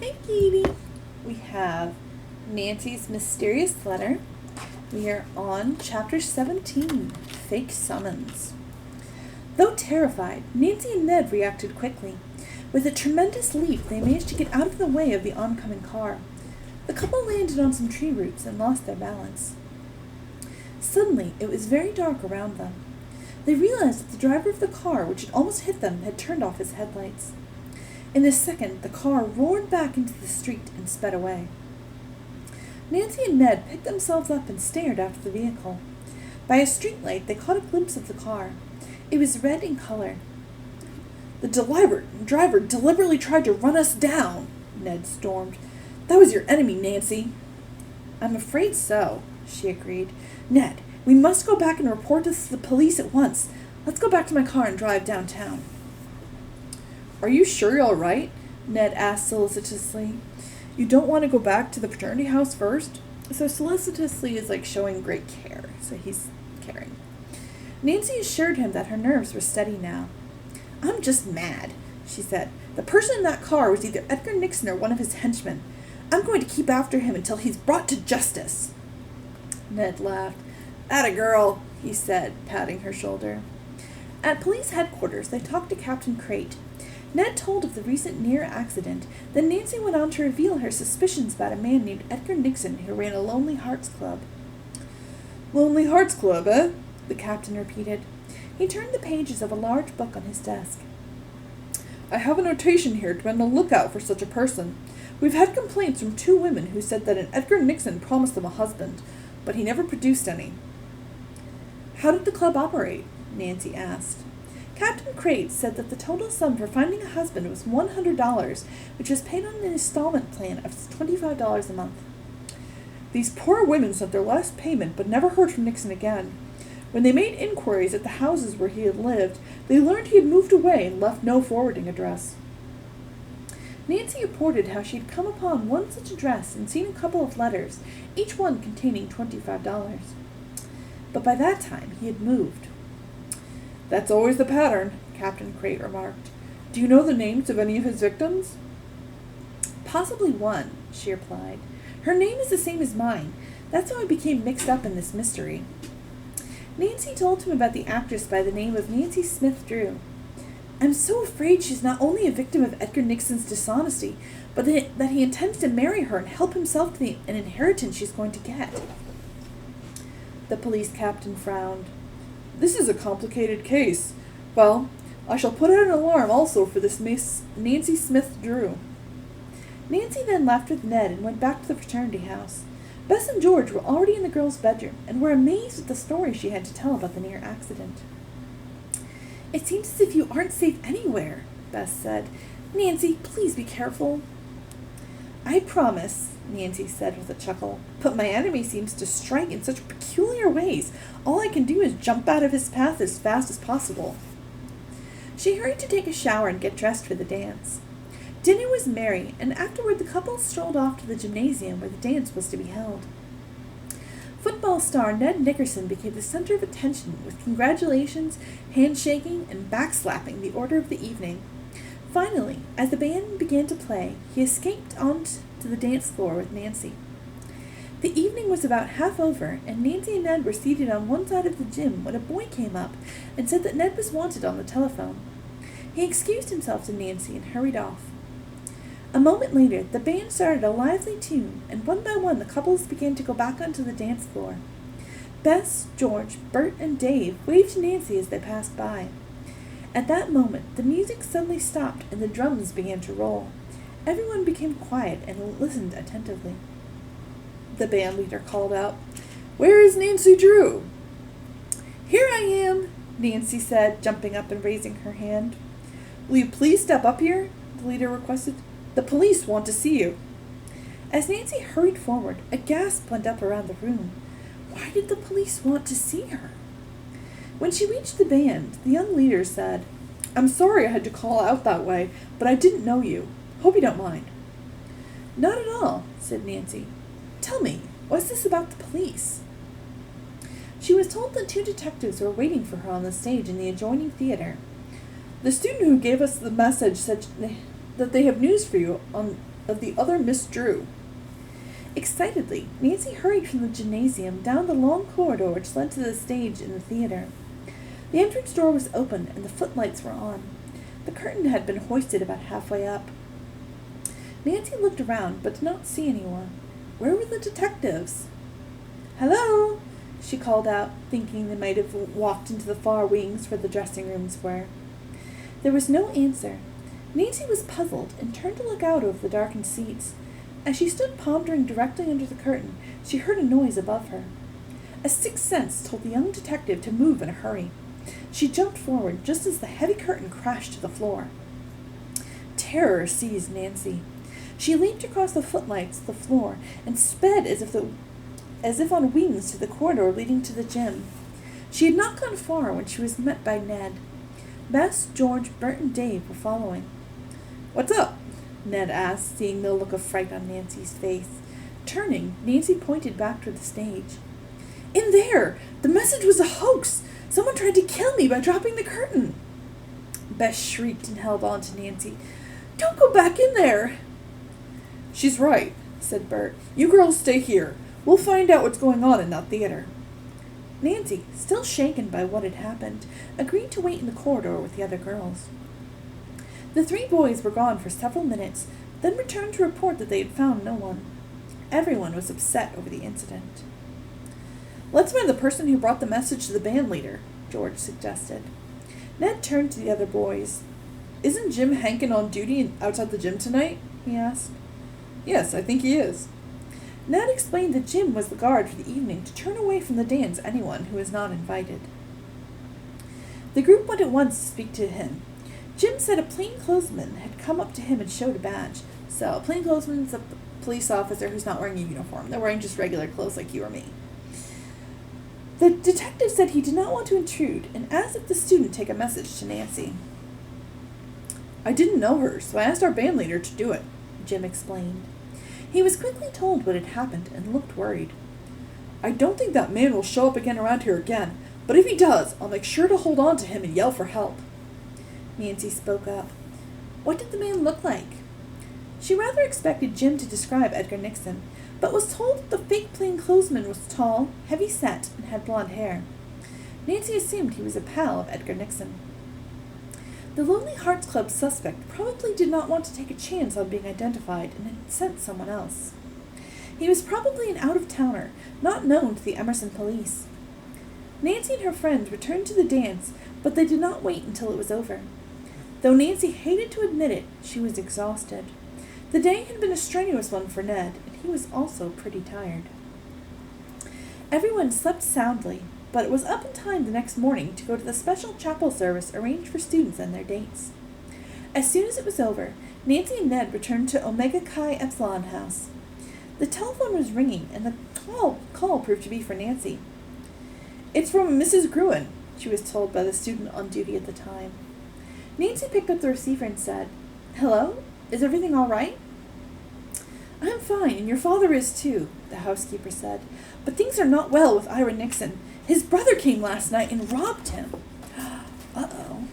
Hey, Katie. We have Nancy's Mysterious Letter. We are on Chapter 17, Fake Summons. Though terrified, Nancy and Ned reacted quickly. With a tremendous leap, they managed to get out of the way of the oncoming car. The couple landed on some tree roots and lost their balance. Suddenly, it was very dark around them. They realized that the driver of the car, which had almost hit them, had turned off his headlights. In a second, the car roared back into the street and sped away. Nancy and Ned picked themselves up and stared after the vehicle. By a streetlight, they caught a glimpse of the car. It was red in color. "The driver deliberately tried to run us down," Ned stormed. "That was your enemy, Nancy." "I'm afraid so," she agreed. "Ned, we must go back and report this to the police at once. Let's go back to my car and drive downtown." "Are you sure you're all right?" Ned asked solicitously. "You don't want to go back to the fraternity house first?" So solicitously is like showing great care, so he's caring. Nancy assured him that her nerves were steady now. "I'm just mad," she said. "The person in that car was either Edgar Nixon or one of his henchmen. I'm going to keep after him until he's brought to justice." Ned laughed. "Atta girl," he said, patting her shoulder. At police headquarters, they talked to Captain Crate. Ned told of the recent near accident, then Nancy went on to reveal her suspicions about a man named Edgar Nixon who ran a Lonely Hearts Club. "Lonely Hearts Club, eh?" the captain repeated. He turned the pages of a large book on his desk. "I have a notation here to be on the lookout for such a person. We've had complaints from 2 women who said that an Edgar Nixon promised them a husband, but he never produced any." "How did the club operate?" Nancy asked. Captain Crate said that the total sum for finding a husband was $100, which was paid on an installment plan of $25 a month. "These poor women sent their last payment but never heard from Nixon again. When they made inquiries at the houses where he had lived, they learned he had moved away and left no forwarding address." Nancy reported how she had come upon one such address and seen a couple of letters, each one containing $25. But by that time he had moved. "That's always the pattern," Captain Crate remarked. "Do you know the names of any of his victims?" "Possibly one," she replied. "Her name is the same as mine. That's how I became mixed up in this mystery." Nancy told him about the actress by the name of Nancy Smith Drew. "I'm so afraid she's not only a victim of Edgar Nixon's dishonesty, but that he intends to marry her and help himself to an inheritance she's going to get." The police captain frowned. "This is a complicated case. Well, I shall put out an alarm also for this Miss Nancy Smith Drew." Nancy then left with Ned and went back to the fraternity house. Bess and George were already in the girls' bedroom and were amazed at the story she had to tell about the near accident. "It seems as if you aren't safe anywhere," Bess said. "Nancy, please be careful." "I promise," Nancy said with a chuckle, "but my enemy seems to strike in such peculiar ways. All I can do is jump out of his path as fast as possible." She hurried to take a shower and get dressed for the dance. Dinner was merry, and afterward the couple strolled off to the gymnasium where the dance was to be held. Football star Ned Nickerson became the center of attention with congratulations, handshaking, and backslapping the order of the evening. Finally, as the band began to play, he escaped onto the dance floor with Nancy. The evening was about half over, and Nancy and Ned were seated on one side of the gym when a boy came up and said that Ned was wanted on the telephone. He excused himself to Nancy and hurried off. A moment later, the band started a lively tune, and one by one the couples began to go back onto the dance floor. Bess, George, Bert, and Dave waved to Nancy as they passed by. At that moment, the music suddenly stopped and the drums began to roll. Everyone became quiet and listened attentively. The band leader called out, "Where is Nancy Drew?" "Here I am," Nancy said, jumping up and raising her hand. "Will you please step up here?" the leader requested. "The police want to see you." As Nancy hurried forward, a gasp went up around the room. Why did the police want to see her? When she reached the band, the young leader said, "I'm sorry I had to call out that way, but I didn't know you. Hope you don't mind." "Not at all," said Nancy. "Tell me, what's this about the police?" She was told that 2 detectives were waiting for her on the stage in the adjoining theater. "The student who gave us the message said that they have news for you of the other Miss Drew. Excitedly, Nancy hurried from the gymnasium down the long corridor which led to the stage in the theater. The entrance door was open and the footlights were on. The curtain had been hoisted about halfway up. Nancy looked around but did not see anyone. Where were the detectives? "Hello," she called out, thinking they might have walked into the far wings where the dressing rooms were. There was no answer. Nancy was puzzled and turned to look out over the darkened seats. As she stood pondering directly under the curtain, she heard a noise above her. A sixth sense told the young detective to move in a hurry. She jumped forward just as the heavy curtain crashed to the floor. Terror seized Nancy. She leaped across the footlights to the floor and sped as if on wings to the corridor leading to the gym. She had not gone far when she was met by Ned. Bess, George, Bert, and Dave were following. "What's up?" Ned asked, seeing the look of fright on Nancy's face. Turning, Nancy pointed back toward the stage. "In there! The message was a hoax! Someone tried to kill me by dropping the curtain!" Bess shrieked and held on to Nancy. "Don't go back in there!" "She's right," said Bert. "You girls stay here. We'll find out what's going on in that theater." Nancy, still shaken by what had happened, agreed to wait in the corridor with the other girls. The three boys were gone for several minutes, then returned to report that they had found no one. Everyone was upset over the incident. "Let's find the person who brought the message to the band leader," George suggested. Ned turned to the other boys. "Isn't Jim Hankin on duty outside the gym tonight?" he asked. "Yes, I think he is." Ned explained that Jim was the guard for the evening to turn away from the dance anyone who was not invited. The group went at once to speak to him. Jim said a plainclothesman had come up to him and showed a badge. So a plainclothesman is a police officer who's not wearing a uniform. They're wearing just regular clothes like you or me. The detective said he did not want to intrude and asked if the student take a message to Nancy. "I didn't know her, so I asked our band leader to do it," Jim explained. He was quickly told what had happened and looked worried. "I don't think that man will show up around here again, but if he does, I'll make sure to hold on to him and yell for help." Nancy spoke up. What did the man look like? She rather expected Jim to describe Edgar Nixon, but was told that the fake plainclothesman was tall, heavy-set, and had blonde hair. Nancy assumed he was a pal of Edgar Nixon. The Lonely Hearts Club suspect probably did not want to take a chance on being identified and had sent someone else. He was probably an out-of-towner, not known to the Emerson police. Nancy and her friends returned to the dance, but they did not wait until it was over. Though Nancy hated to admit it, she was exhausted. The day had been a strenuous one for Ned, and he was also pretty tired. Everyone slept soundly, but it was up in time the next morning to go to the special chapel service arranged for students and their dates. As soon as it was over, Nancy and Ned returned to Omega Chi Epsilon House. The telephone was ringing, and the call proved to be for Nancy. "It's from Mrs. Gruen," she was told by the student on duty at the time. Nancy picked up the receiver and said, "Hello? Is everything all right?" "I'm fine, and your father is too," the housekeeper said. "But things are not well with Ira Nixon. His brother came last night and robbed him." "Uh-oh,